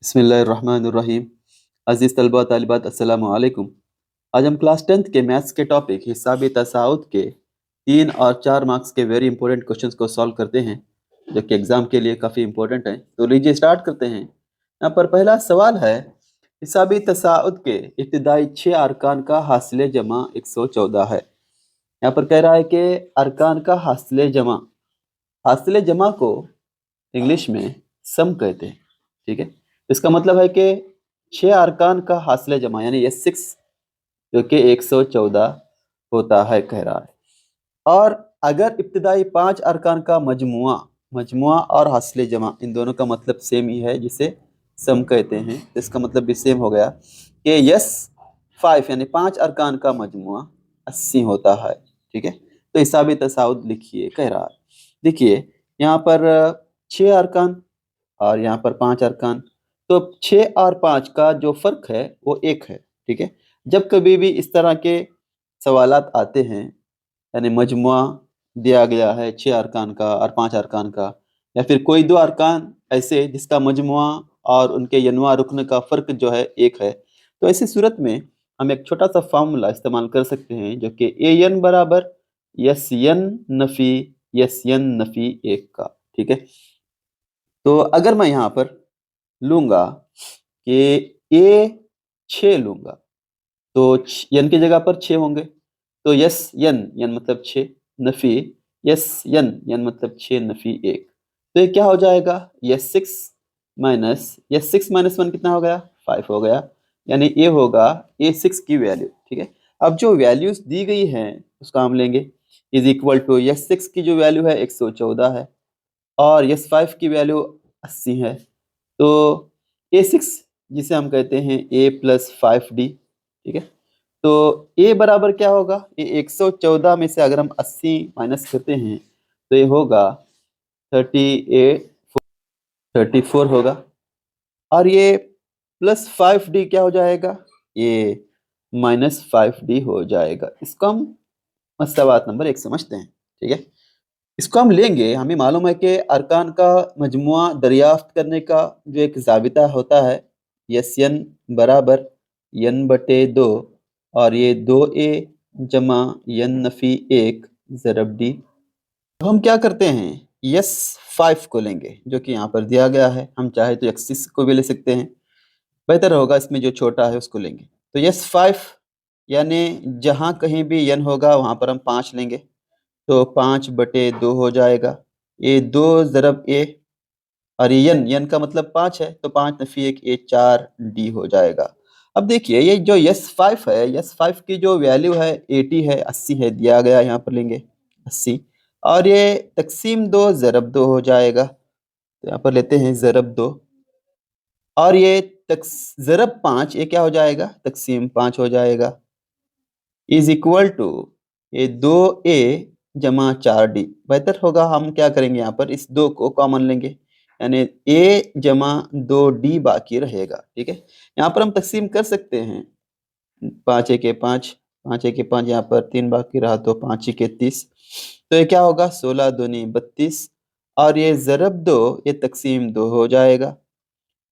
बिस्मिल्लाहिर्रहमानिर्रहीम। अज़ीज़ तलबा तालिबात अस्सलामु अलैकुम। आज हम क्लास 10th के मैथ्स के टॉपिक हिसाब तसाउत के 3 और 4 मार्क्स के वेरी इंपॉर्टेंट क्वेश्चंस को सॉल्व करते हैं, जो कि एग्ज़ाम के लिए काफ़ी इंपॉर्टेंट है। तो लीजिए स्टार्ट करते हैं। यहाँ पर पहला सवाल है, हिसाब तसाउत के इब्तिदाई 6 अरकान का हासिल जमा 114 है। यहाँ पर कह रहा है कि अरकान का हासिल जमा को इंग्लिश में सम कहते हैं। ठीक है, इसका मतलब है कि 6 अरकान का हासिल जमा यानी ये 6 जो कि 114 होता है, कह रहा है। और अगर इब्तिदाई 5 अरकान का मजमुआ और हासिल जमा इन दोनों का मतलब सेम ही है, जिसे सम कहते हैं, तो इसका मतलब भी सेम हो गया कि यस 5 यानी 5 अरकान का मजमुआ 80 होता है। ठीक है, तो हिसाब तसाउत लिखिए, कह रहा है। देखिए यहाँ पर 6 अरकान और यहाँ पर 5 अरकान, तो 6 और 5 का जो फर्क है वो 1 है। ठीक है, जब कभी भी इस तरह के सवालात आते हैं, यानी मजमुआ दिया गया है 6 अरकान का और 5 अरकान का, या फिर कोई 2 अरकान ऐसे जिसका मजमुआ और उनके यनवा रुकन का फ़र्क जो है 1 है, तो ऐसी सूरत में हम एक छोटा सा फार्मूला इस्तेमाल कर सकते हैं, जो कि ए एन बराबर यस यन नफ़ी 1 का। ठीक है, तो अगर मैं यहाँ पर लूँगा कि ए 6 लूँगा, तो यन की जगह पर 6 होंगे, तो यस यन मतलब 6, नफ़ी यस यन मतलब 6 नफ़ी 1, तो ये क्या हो जाएगा, यस 6 माइनस 1 कितना हो गया, 5 हो गया, यानी ये होगा ए 6 की वैल्यू। ठीक है, अब जो वैल्यूज दी गई हैं उसका हम लेंगे, इज इक्वल टू यस 6 की जो वैल्यू है 114 है और यस 5 की वैल्यू 80 है। तो ए 6 जिसे हम कहते हैं ए प्लस 5d। ठीक है, तो ए बराबर क्या होगा, ये 114 में से अगर हम 80 माइनस करते हैं तो ये होगा 34 होगा, और ये प्लस 5d क्या हो जाएगा, ये माइनस 5d हो जाएगा। इसको हम मसवात नंबर 1 समझते हैं। ठीक है, इसको हम लेंगे, हमें मालूम है कि अरकान का मजमुआ दरियाफ्त करने का जो एक ज़ाबिता होता है, यस यन बराबर यन बटे 2 और ये 2a जमा यन नफ़ी 1 ज़रब डी। तो हम क्या करते हैं, यस 5 को लेंगे जो कि यहाँ पर दिया गया है, हम चाहे तो एक्सिस को भी ले सकते हैं, बेहतर होगा इसमें जो छोटा है उसको लेंगे। तो यस 5 यानी जहाँ कहीं भी यन होगा वहाँ पर हम 5 लेंगे, तो 5/2 हो जाएगा, ये 2 ज़रब ए, और ये यन का मतलब 5 है, तो 5 नफ़ी 1 ये 4d हो जाएगा। अब देखिए ये जो यस 5 है, यस 5 की जो वैल्यू है 80 है, 80 है दिया गया, यहाँ पर लेंगे 80, और ये तकसीम 2 ज़रब 2 हो जाएगा, तो यहाँ पर लेते हैं ज़रब 2, और ये ज़रब 5 ये क्या हो जाएगा, तकसीम 5 हो जाएगा, इज इक्वल टू ये 2a जमा 4d। बेहतर होगा हम क्या करेंगे, यहाँ पर इस 2 को कॉमन लेंगे, यानी a जमा 2d बाकी रहेगा। ठीक है, यहाँ पर हम तकसीम कर सकते हैं, 5 1 5, 5 1 5, यहाँ पर 3 बाकी रहा, तो 5 1 30, तो ये क्या होगा 16 दूनी 32, और ये ज़रब 2 ये तकसीम 2 हो जाएगा,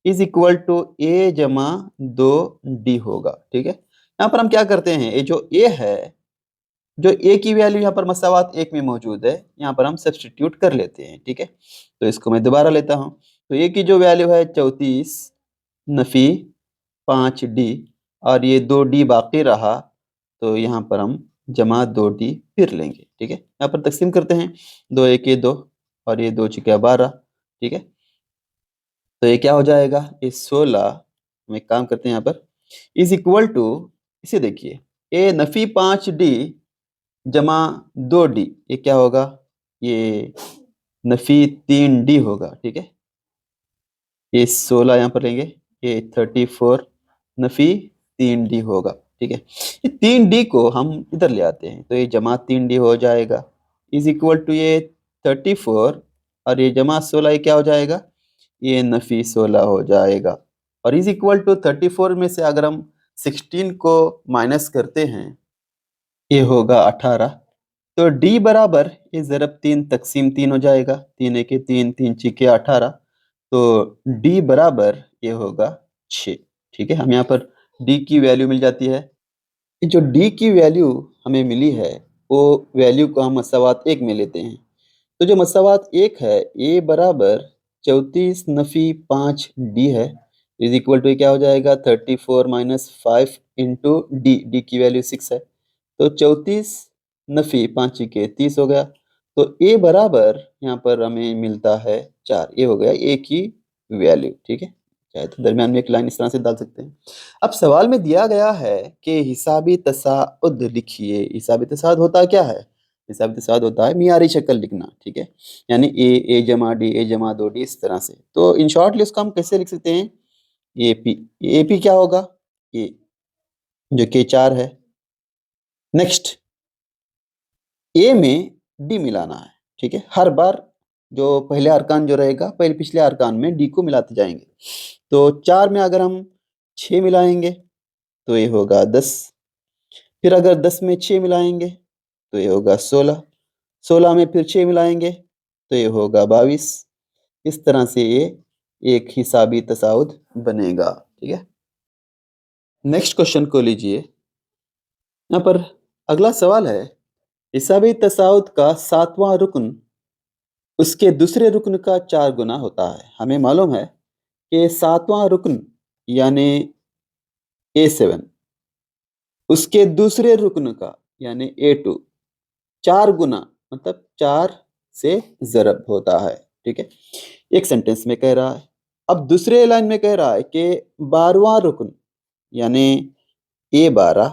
इज इक्वल टू a जमा 2d होगा। ठीक है, यहाँ पर हम क्या करते हैं, ये जो a है, जो a की वैल्यू यहाँ पर मसावात 1 में मौजूद है, यहाँ पर हम सब्स्टिट्यूट कर लेते हैं। ठीक है, तो इसको मैं दोबारा लेता हूँ, तो a की जो वैल्यू है 34 नफ़ी 5d, और ये 2d बाकी रहा, तो यहाँ पर हम जमा 2d फिर लेंगे। ठीक है, यहाँ पर तकसीम करते हैं, 2 1 2 और ये 2 6 12। ठीक है, तो ये क्या हो जाएगा, ये 16, हम एक काम करते हैं यहाँ पर, इज इक्वल टू, इसे देखिए ए नफ़ी 5d जमा 2d, ये क्या होगा, ये नफ़ी 3d होगा। ठीक है, ये 16 यहाँ पर लेंगे, ये 34 नफ़ी 3d होगा। ठीक है, ये 3d को हम इधर ले आते हैं, तो ये जमा 3d हो जाएगा, इज इक्वल टू ये 34 और ये जमा 16, ये क्या हो जाएगा, ये नफ़ी 16 हो जाएगा, और इज इक्वल टू 34 में से अगर हम 16 को माइनस करते हैं, ये होगा 18, तो d बराबर ये ज़रब 3 तकसीम 3 हो जाएगा, 3 1 3 3 6 18, तो d बराबर ये होगा 6। ठीक है, हम यहाँ पर डी की वैल्यू मिल जाती है। जो डी की वैल्यू हमें मिली है वो वैल्यू को हम मसावात 1 में लेते हैं। तो जो मसावात 1 है ए बराबर 34 नफी 5 डी है, इज इक्वल टू क्या हो जाएगा 34 माइनस 5 इंटू डी, डी की वैल्यू 6 है, तो 34 नफी 5 के 30 हो गया। तो ए बराबर यहाँ पर हमें मिलता है 4, ये हो गया ए की वैल्यू। ठीक है, चाहे तो दरमियान में एक लाइन इस तरह से डाल सकते हैं। अब सवाल में दिया गया है कि हिसाबी तसाउद लिखिए। हिसाबी तसाउद होता क्या है? हिसाबी तसाउद होता है मियारी शक्ल लिखना। ठीक है, यानी ए जमा डी, ए जमा 2 डी, इस तरह से। तो इन शॉर्टली उसको हम कैसे लिख सकते हैं? ए पी क्या होगा? ए, जो कि 4 है। नेक्स्ट, ए में डी मिलाना है। ठीक है, हर बार जो पहले अरकान जो रहेगा, पहले पिछले अरकान में डी को मिलाते जाएंगे। तो 4 में अगर हम 6 मिलाएंगे तो ये होगा 10। फिर अगर 10 में 6 मिलाएंगे तो ये होगा 16। 16 में फिर 6 मिलाएंगे तो ये होगा 22। इस तरह से ये एक हिसाबी तसाउद बनेगा। ठीक है, नेक्स्ट क्वेश्चन को लीजिए। यहाँ पर अगला सवाल है, हिसाबी तसाउद का 7वां रुकन उसके दूसरे रुकन का 4 गुना होता है। हमें मालूम है कि 7वां रुकन यानी A7 उसके दूसरे रुकन का यानी A2 4 गुना, मतलब 4 से ज़रब होता है। ठीक है, एक सेंटेंस में कह रहा है। अब दूसरे लाइन में कह रहा है कि 12वां रुकन यानी A12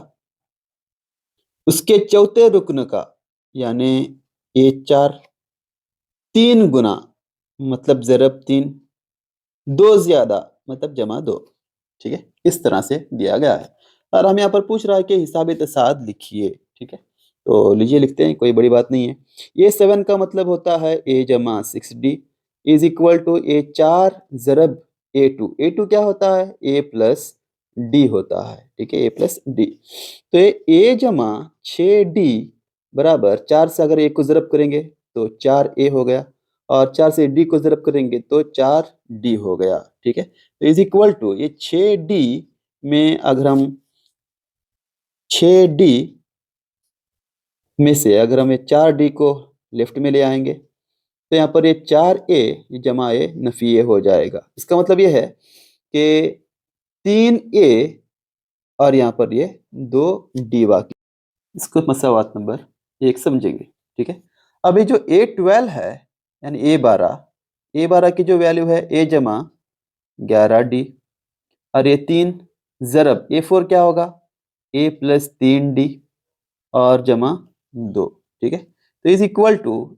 उसके चौथे रुकन का यानी A4 3 गुना, मतलब ज़रब 3, 2 ज्यादा मतलब जमा 2। ठीक है, इस तरह से दिया गया है और हम यहाँ पर पूछ रहा है कि हिसाब तसाद लिखिए। ठीक है, तो लीजिए लिखते हैं, कोई बड़ी बात नहीं है। ये 7 का मतलब होता है ए जमा 6D is equal to A4 ज़रब A2। A2 क्या होता है? A प्लस डी होता है। ठीक है, A प्लस डी। तो ये A जमा 6D बराबर 4 से अगर A को ज़रब करेंगे तो 4A हो गया, और 4 से D को ज़रब करेंगे तो 4D हो गया। ठीक है, तो इज इक्वल टू ये 6D में अगर हम 6D में से अगर हम 4D को लेफ्ट में ले आएंगे तो यहाँ पर ये 4A जमा ए नफी ए हो जाएगा। इसका मतलब ये है कि 3A और यहाँ पर ये 2D बाकी। इसको मसावात नंबर 1 समझेंगे। ठीक है, अब ये जो A12 है यानी A12 की जो वैल्यू है A जमा 11D, और ये 3 ज़रब A4 क्या होगा? A प्लस 3D और जमा 2। ठीक है, तो इज इक्वल टू,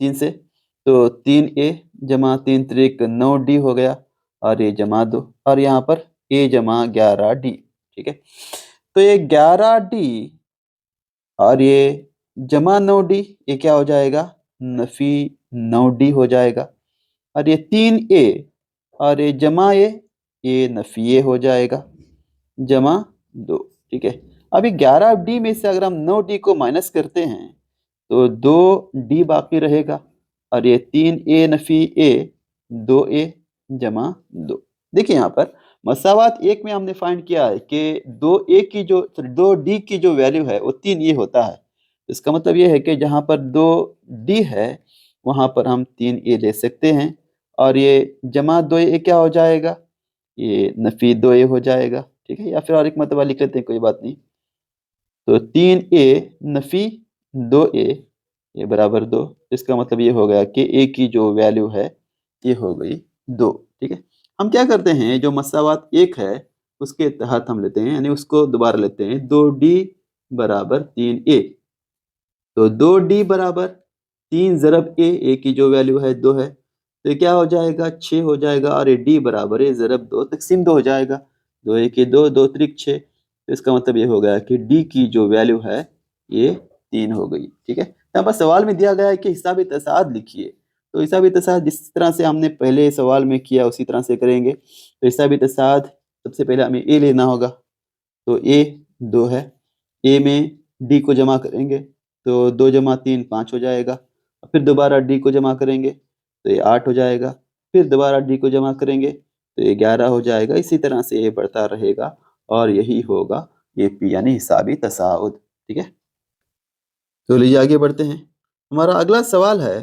3 से तो 3A जमा 3 त्रिक 9D हो गया, और ये जमा 2, और यहाँ पर A जमा 11D। ठीक है, तो ये 11D और ये जमा 9D, ये क्या हो जाएगा? नफी 9D हो जाएगा, और ये 3A और ये जमा ये नफी ए हो जाएगा, जमा 2। ठीक है, अभी 11D में से अगर हम 9D को माइनस करते हैं तो 2D बाकी रहेगा, और ये 3A नफी ए 2A जमा 2। देखिए यहाँ पर मसावात 1 में हमने फाइंड किया है कि 2D की जो वैल्यू है वो 3A होता है। इसका मतलब ये है कि जहाँ पर 2D है वहाँ पर हम 3A ले सकते हैं, और ये जमा 2A क्या हो जाएगा? ये नफी 2A हो जाएगा। ठीक है, या फिर और एक मरतबा लिख लेते हैं, कोई बात नहीं। तो 3A नफी 2A ये बराबर 2। इसका मतलब ये हो गया कि A की जो वैल्यू है ये हो गई 2। ठीक है, हम क्या करते हैं, जो मसावात 1 है उसके तहत हम लेते हैं, यानी उसको दोबारा लेते हैं। 2D बराबर 3A, तो 2D बराबर 3 ज़रब A की जो वैल्यू है 2 है, तो ये क्या हो जाएगा? 6 हो जाएगा, और ये D बराबर है ज़रब 2 तकसीम 2 हो जाएगा। 2 1 2, 2 त्रिक 6। तो इसका मतलब ये हो गया कि D की जो वैल्यू है ये 3 हो गई। ठीक है, यहाँ पर सवाल में दिया गया है कि हिसाब तसाद लिखिए। तो हिसाब तसाद जिस तरह से हमने पहले सवाल में किया उसी तरह से करेंगे। तो हिसाब तसाद सबसे पहले हमें A लेना होगा, तो A 2 है। A में D को जमा करेंगे तो 2 जमा 3 5 हो जाएगा, फिर दोबारा D को जमा करेंगे तो ये 8 हो जाएगा, फिर दोबारा डी को जमा करेंगे तो ये 11 हो जाएगा। इसी तरह से ये बढ़ता रहेगा और यही होगा ये पी यानी हिसाबी तसाउद। ठीक है, तो लीजिए आगे बढ़ते हैं। हमारा अगला सवाल है,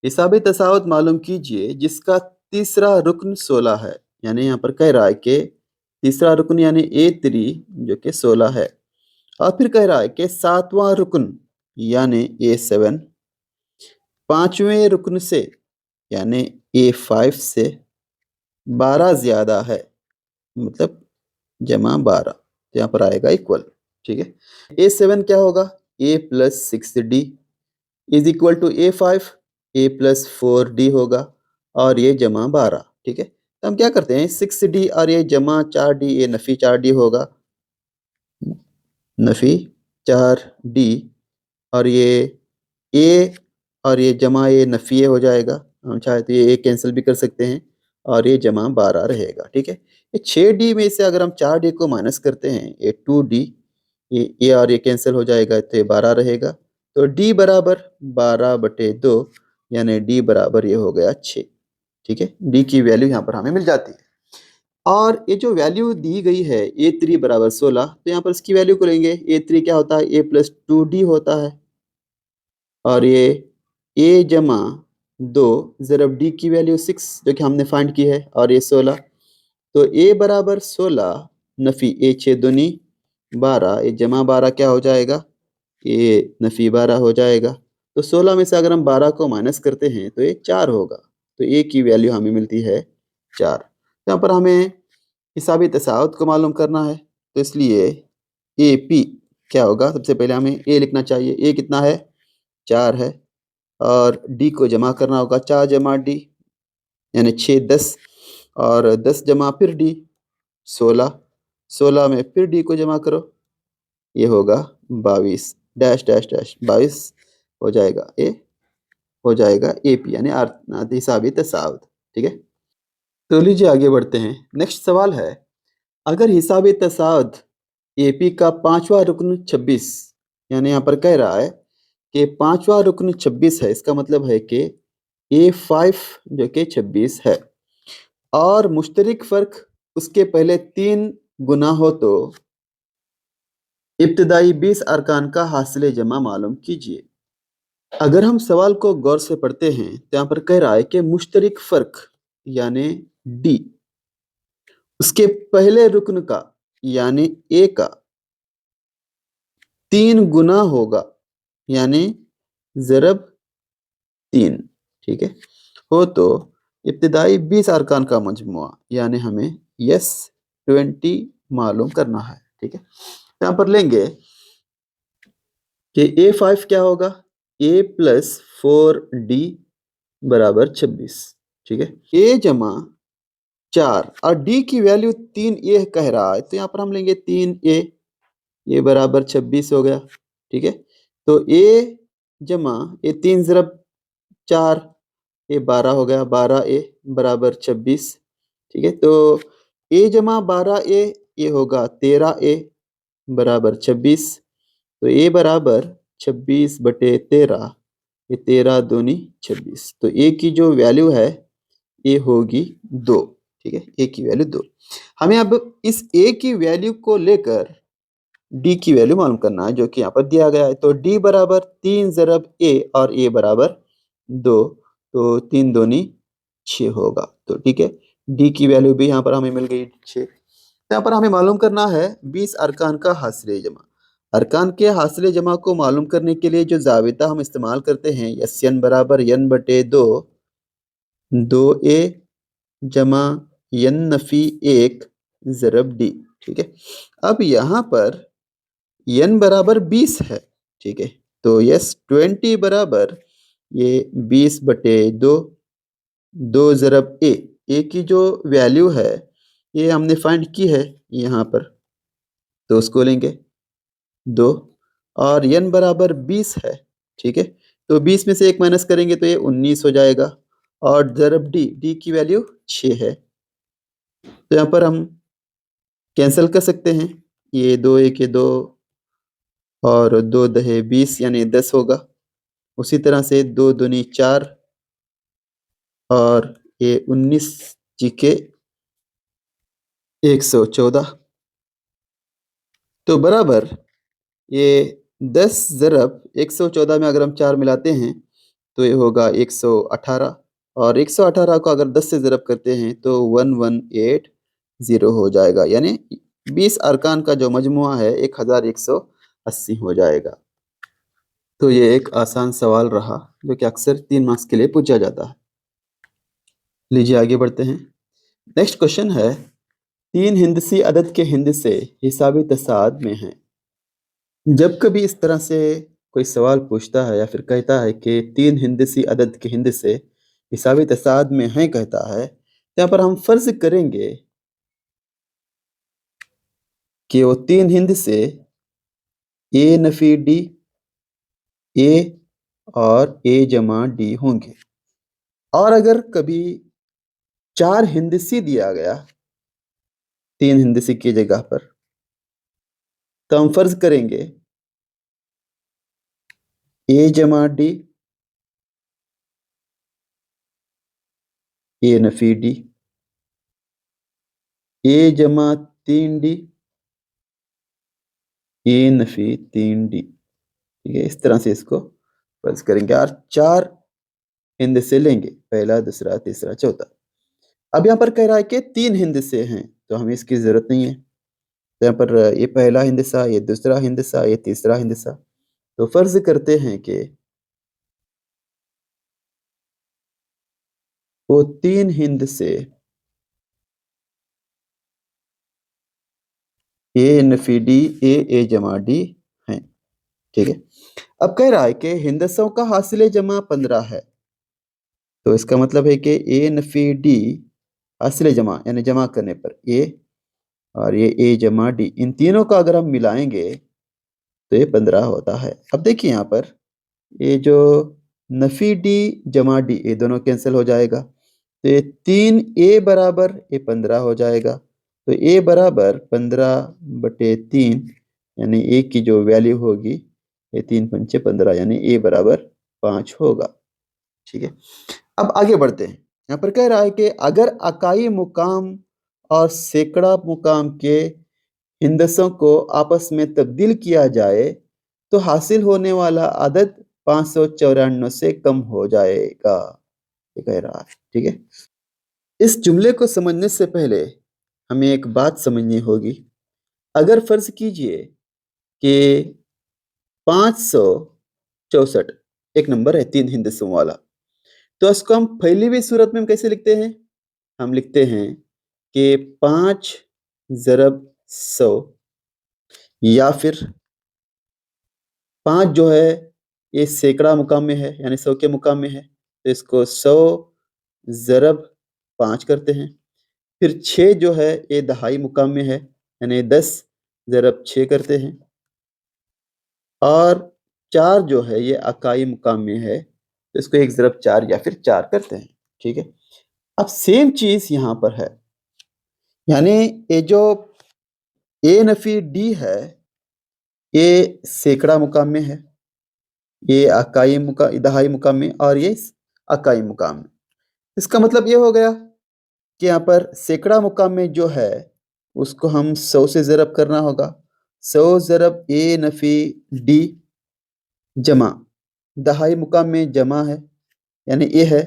हिसाबी तसाउद मालूम कीजिए जिसका तीसरा रुक्न 16 है। यानी यहाँ पर कह रहा है कि तीसरा रुक्न यानी A3 जो कि 16 है, और फिर कह रहा है कि सातवां रुक्न यानी A7 पांचवें रुक्न से यानी A5 से 12 ज्यादा है, मतलब जमा 12, तो यहाँ पर आएगा इक्वल। ठीक है, A7 क्या होगा, A plus 6D is equal to A5, A plus 4D होगा और ये जमा 12। ठीक है, तो हम क्या करते हैं 6D और ये जमा 4D, ये नफी 4D होगा, नफी 4D, और ये A और ये जमा ये नफी हो जाएगा। हम चाहे तो ये कैंसिल भी कर सकते हैं और ये जमा 12 रहेगा। ठीक है, ये 6D में से अगर हम 4D को माइनस करते हैं ये 2D, ये और ये कैंसिल हो जाएगा तो ये 12 रहेगा। तो D बराबर 12/2 यानी D बराबर ये हो गया 6। ठीक है, D की वैल्यू यहाँ पर हमें मिल जाती है। और ये जो वैल्यू दी गई है A3 बराबर 16, तो यहाँ पर इसकी वैल्यू को लेंगे। A3 क्या होता है, A प्लस 2D होता है, और ये A जमा 2 ज़रब D की वैल्यू 6 जो कि हमने फाइंड की है, और ये 16। तो A बराबर 16 नफी A 6 दूनी 12, ये जमा 12 क्या हो जाएगा, ये नफी 12 हो जाएगा। तो 16 में से अगर हम 12 को माइनस करते हैं तो ये 4 होगा। तो A की वैल्यू हमें मिलती है 4। यहाँ पर हमें हिसाबी तसाउद को मालूम करना है, तो इसलिए AP क्या होगा, सबसे पहले हमें A लिखना चाहिए। A कितना है, 4 है, और D को जमा करना होगा, 4 जमा D यानी 6 10, और 10 जमा फिर D 16, 16 में फिर D को जमा करो, ये होगा 22 डैश डैश डैश 22 हो जाएगा, ए हो जाएगा AP यानी हिसाबी तसाउद। ठीक है, तो लीजिए आगे बढ़ते हैं। नेक्स्ट सवाल है, अगर हिसाबी तसाउद AP का पांचवा रुक्न 26, यानी यहाँ पर कह रहा है कि पांचवा रुक्न 26 है, इसका मतलब है कि A5 जो कि 26 है, और मुश्तरिक फर्क उसके पहले 3 गुना हो तो इब्तदाई 20 अरकान का हासिल जमा मालूम कीजिए। अगर हम सवाल को गौर से पढ़ते हैं तो यहाँ पर कह रहा है कि मुश्तरिक फर्क यानी D उसके पहले रुक्न का यानी A का 3 गुना होगा, यानी ज़रब 3। ठीक है, हो तो इब्तिदाई 20 अरकान का मजमुआ यानी हमें यस 20 मालूम करना है। ठीक है, यहाँ पर लेंगे कि A5 क्या होगा, A प्लस 4D बराबर 26। ठीक है, A जमा 4 और D की वैल्यू 3A कह रहा है, तो यहाँ पर हम लेंगे 3A, ये बराबर 26 हो गया। ठीक है, तो A जमा ये 3 ज़रब 4, ये 12 हो गया, 12A बराबर 26। ठीक है, तो A जमा 12A ये होगा 13A बराबर 26। तो A बराबर 26/13, ये 13 दूनी 26। तो A की जो वैल्यू है ये होगी 2। ठीक है, A की वैल्यू 2। हमें अब इस A की वैल्यू को लेकर D की वैल्यू मालूम करना है, जो कि यहाँ पर दिया गया है। तो D बराबर 3 ज़रब A और A बराबर 2, तो 3 दूनी 6 होगा। तो ठीक है, D की वैल्यू भी यहाँ पर हमें मिल गई 6। यहाँ पर हमें मालूम करना है 20 अरकान का हासिल जमा। अरकान के हासिल जमा को मालूम करने के लिए जो ज़ाबिता हम इस्तेमाल करते हैं, SN बराबर N/2, 2A जमा N नफी 1 ज़रब D। ठीक है, अब यहाँ पर N बराबर 20 है। ठीक है, तो यस 20 बराबर ये 20/2, 2 ज़रब A की जो वैल्यू है ये हमने फाइंड की है यहाँ पर, तो उसको लेंगे 2, और N बराबर 20 है। ठीक है, तो 20 में से 1 माइनस करेंगे तो ये 19 हो जाएगा, और ज़रब D की वैल्यू 6 है। तो यहाँ पर हम कैंसिल कर सकते हैं, ये 2 1 2 और 2 दहे 20 यानी 10 होगा। उसी तरह से 2 दूनी 4 और ये 19 जीके 114 तो बराबर ये 10 ज़रब 114 में अगर हम 4 मिलाते हैं तो ये होगा 118 और 118 को अगर 10 से ज़रब करते हैं तो 1180 हो जाएगा, यानी 20 अरकान का जो मजमुआ है 1180 हो जाएगा। तो ये एक आसान सवाल रहा जो कि अक्सर 3 मार्क्स के लिए पूछा जाता है। लीजिए आगे बढ़ते हैं। नेक्स्ट क्वेश्चन है 3 हिंदसी अदद के हिंदसे हिसाबी तसाद में हैं। जब कभी इस तरह से कोई सवाल पूछता है या फिर कहता है कि 3 हिंदसी अदद के हिंदसे हिसाबी तसाद में हैं कहता है, तो यहाँ पर हम फर्ज करेंगे कि वो 3 हिंदसे ए नफी डी, ए और ए जमा डी होंगे। और अगर कभी 4 हिंदसी दिया गया 3 हिंदसी की जगह पर, तो हम फर्ज करेंगे ए जमा डी, ए नफी डी, ए जमा 3 डी, ए नफी 3 डी। ठीक है, इस तरह से इसको फर्ज करेंगे और 4 हिंद से लेंगे, पहला, दूसरा, तीसरा, चौथा। अब यहाँ पर कह रहा है कि 3 हिंद से हैं, तो हमें इसकी जरूरत नहीं है। तो यहाँ पर ये पहला हिंदसा, ये दूसरा हिंदसा, ये तीसरा हिंदसा। तो फर्ज करते हैं कि वो 3 हिंद से ए नफी डी, ए जमा डी हैं। ठीक है, अब कह रहा है कि हिंदसों का हासिल जमा 15 है। तो इसका मतलब है कि ए नफी डी हासिल जमा यानी जमा करने पर ए और ये ए जमा डी, इन तीनों का अगर हम मिलाएंगे तो ये 15 होता है। अब देखिए यहाँ पर ये जो नफी डी जमा डी ये दोनों कैंसिल हो जाएगा, तो ये 3 ए बराबर ये 15 हो जाएगा। तो ए बराबर 15/3 यानी ए की जो वैल्यू होगी ये 3 पंचे 15 यानी ए बराबर 5 होगा। ठीक है, अब आगे बढ़ते हैं। यहाँ पर कह रहा है कि अगर अकाई मुकाम और सैकड़ा मुकाम के हिंदसों को आपस में तब्दील किया जाए तो हासिल होने वाला अदद 594 से कम हो जाएगा, ये कह रहा है। ठीक है, इस जुमले को समझने से पहले हमें एक बात समझनी होगी। अगर फर्ज कीजिए कि 564 एक नंबर है 3 हिंदसों वाला, तो इसको हम फैली हुई सूरत में हम कैसे लिखते हैं? हम लिखते हैं कि 5 ज़रब 100, या फिर 5 जो है ये सैकड़ा मुकाम में है यानी 100 के मुकाम में है, तो इसको 100 ज़रब 5 करते हैं। फिर 6 जो है ये दहाई मुकाम में है यानी 10 ज़रब 6 करते हैं। और 4 जो है ये अकाई मुकाम में है, तो इसको 1 ज़रब 4 या फिर 4 करते हैं। ठीक है, अब सेम चीज यहाँ पर है, यानी ये जो ए नफी डी है ये सैकड़ा मुकाम में है, ये अकाई मुकाम दहाई मुकाम में, और ये अकाई मुकाम में। इसका मतलब ये हो गया कि यहाँ पर सैकड़ा मुकाम में जो है उसको हम 100 से ज़रब करना होगा। 100 ज़रब ए नफी डी जमा दहाई मुकाम में जमा है यानी ए है,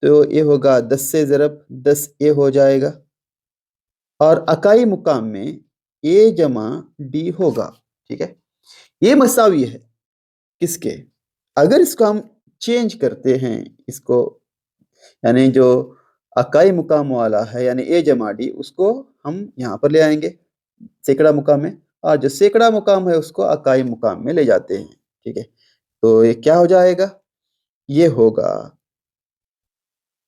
तो ये होगा 10 से ज़रब 10 ए हो जाएगा। और अकाई मुकाम में ए जमा डी होगा। ठीक है, ये मसावी है किसके? अगर इसको हम चेंज करते हैं, इसको यानी जो अकाई मुकाम वाला है यानी ए जमा डी उसको हम यहाँ पर ले आएंगे सैकड़ा मुकाम में, और जो सैकड़ा मुकाम है उसको अकाई मुकाम में ले जाते हैं। ठीक है, तो ये क्या हो जाएगा? ये होगा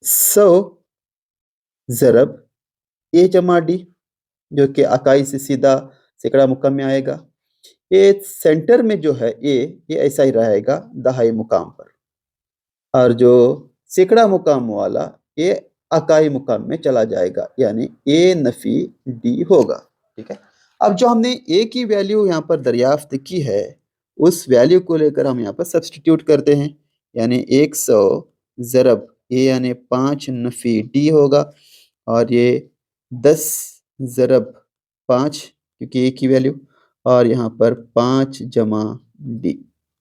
100 ज़रब ए जमा डी जो कि अकाई से सीधा सैकड़ा मुकाम में आएगा। ये सेंटर में जो है ये ऐसा ही रहेगा दहाई मुकाम पर, और जो सैकड़ा मुकाम वाला ये अकाई मुकाम में चला जाएगा यानी ए नफी डी होगा। ठीक है, अब जो हमने ए की वैल्यू यहाँ पर दरियाफ्त की है उस वैल्यू को लेकर हम यहाँ पर सब्स्टिट्यूट करते हैं, यानी 100 ज़रब ए यानी 5 नफी डी होगा, और ये 10 ज़रब 5 क्योंकि ए की वैल्यू, और यहाँ पर 5 जमा डी,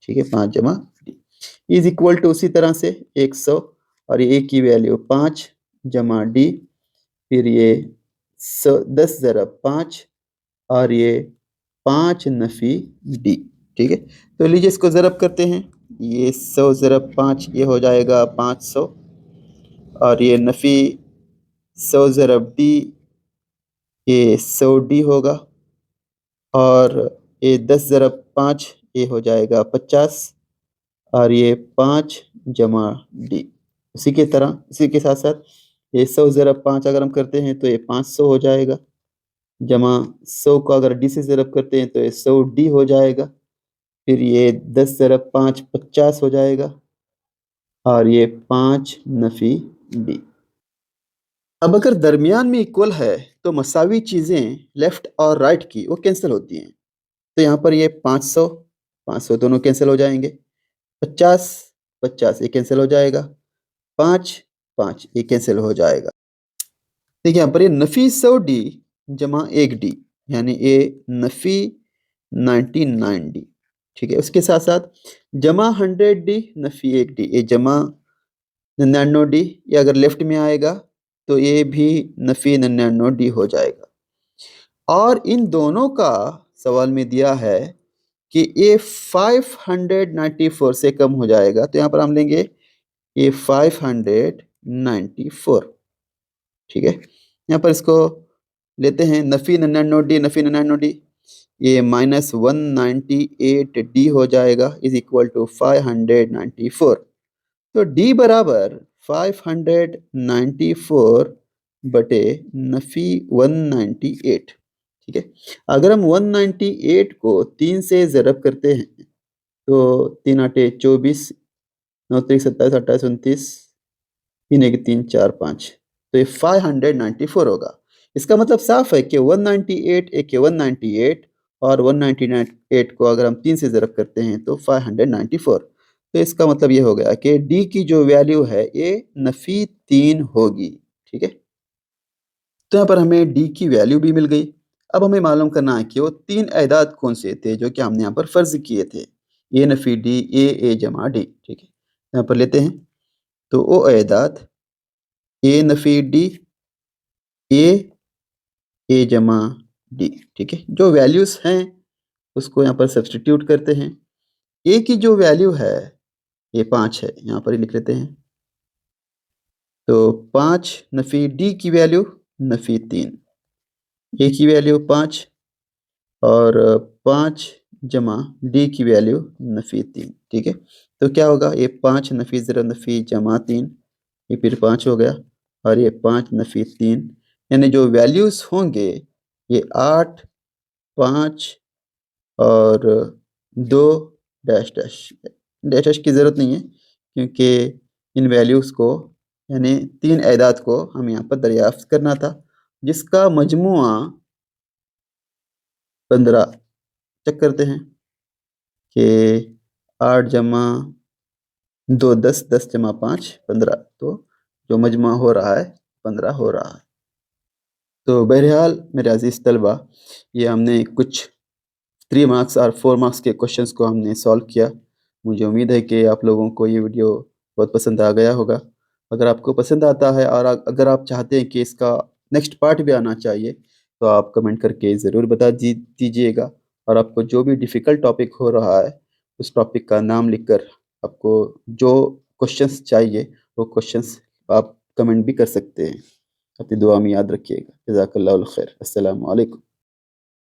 ठीक है, 5 जमा डी इज इक्वल टू उसी तरह से 100, और ये ए की वैल्यू 5 जमा डी, फिर ये 10 ज़रब 5, और ये 5 नफी डी, ठीक है। तो लीजिए इसको ज़रब करते हैं, ये 100 ज़रब 5 ये हो जाएगा 500, और ये नफी 100 ज़रब डी ये 100 डी होगा, और ये 10 ज़रब 5 ये हो जाएगा 50, और ये 5 जमा डी। उसी के तरह इसी के साथ साथ ये 100 ज़रब 5 अगर हम करते हैं तो ये 500 हो जाएगा, जमा 100 को अगर डी से ज़रब करते हैं तो ये 100 डी हो जाएगा, फिर ये 10 ज़रब 5 50 हो जाएगा, और ये 5 नफी डी। अब अगर दरमियान में इक्वल है तो मसावी चीज़ें लेफ्ट और राइट की वो कैंसिल होती हैं। तो यहाँ पर ये 500 500 दोनों कैंसिल हो जाएंगे, 50 50 ये कैंसिल हो जाएगा, 5 5 ये कैंसिल हो जाएगा। देखिए यहाँ पर ये नफी 100 डी जमा 1 डी यानी ये नफी 99 डी, ठीक है। उसके साथ साथ जमा 100 डी नफी 1 डी, ये जमा 99 डी, ये अगर लेफ्ट में आएगा तो ये भी नफी 99 डी हो जाएगा। और इन दोनों का सवाल में दिया है कि ये 594 से कम हो जाएगा, तो यहाँ पर हम लेंगे ये 594, ठीक है। यहाँ पर इसको लेते हैं नफी 99 डी नफी 99 डी, ये -198 डी हो जाएगा इज इक्वल टू 594। तो डी बराबर 594 बटे नफी 198, ठीक है। अगर हम 198 को 3 से ज़रब करते हैं तो 3 आटे 24, 9 3 27 28 29, 3 1 3 4 5, तो ये 594 होगा। इसका मतलब साफ है कि 198 एक 198 और 198 को अगर हम 3 से ज़रब करते हैं तो 594। तो इसका मतलब ये हो गया कि डी की जो वैल्यू है ये नफी 3 होगी, ठीक है। तो यहाँ पर हमें डी की वैल्यू भी मिल गई। अब हमें मालूम करना है कि वो 3 एदाद कौन से थे जो कि हमने यहाँ पर फ़र्ज़ किए थे, ए नफी डी ए जमा डी, ठीक है। यहाँ पर लेते हैं तो वो एदाद ए नफी डी ए जमा डी, ठीक है। जो वैल्यूज़ हैं उसको यहाँ पर सब्स्टिट्यूट करते हैं। ए की जो वैल्यू है ये 5 है, यहाँ पर ही लिख लेते हैं। तो 5 नफी डी की वैल्यू नफी 3, ए की वैल्यू 5 और 5 जमा डी की वैल्यू नफी 3, ठीक है। तो क्या होगा, ये 5 नफी ज़रब नफी जमा 3, ये फिर 5 हो गया, और ये 5 नफी 3, यानी जो वैल्यूज़ होंगे ये 8 5 और 2 डैश डैश डैश डैश की ज़रूरत नहीं है क्योंकि इन वैल्यूज़ को यानी 3 एदाद को हम यहाँ पर दरियाफ्त करना था जिसका मजमुआ 15। चेक करते हैं कि 8 जमा 2 10, 10 जमा 5 15, तो जो मजमुआ हो रहा है 15 हो रहा है। तो बहरहाल मेरे अजीज़ तलबा, ये हमने कुछ 3 मार्क्स और 4 मार्क्स के क्वेश्चंस को हमने सॉल्व किया। मुझे उम्मीद है कि आप लोगों को ये वीडियो बहुत पसंद आ गया होगा। अगर आपको पसंद आता है और अगर आप चाहते हैं कि इसका नेक्स्ट पार्ट भी आना चाहिए तो आप कमेंट करके ज़रूर बता दीजिएगा, और आपको जो भी डिफ़िकल्ट टॉपिक हो रहा है उस टॉपिक का नाम लिखकर आपको जो क्वेश्चंस चाहिए वो क्वेश्चंस आप कमेंट भी कर सकते हैं। अपनी दुआ में याद रखिएगा। जज़ाकल्लाहुल खैर। अस्सलामु अलैकुम।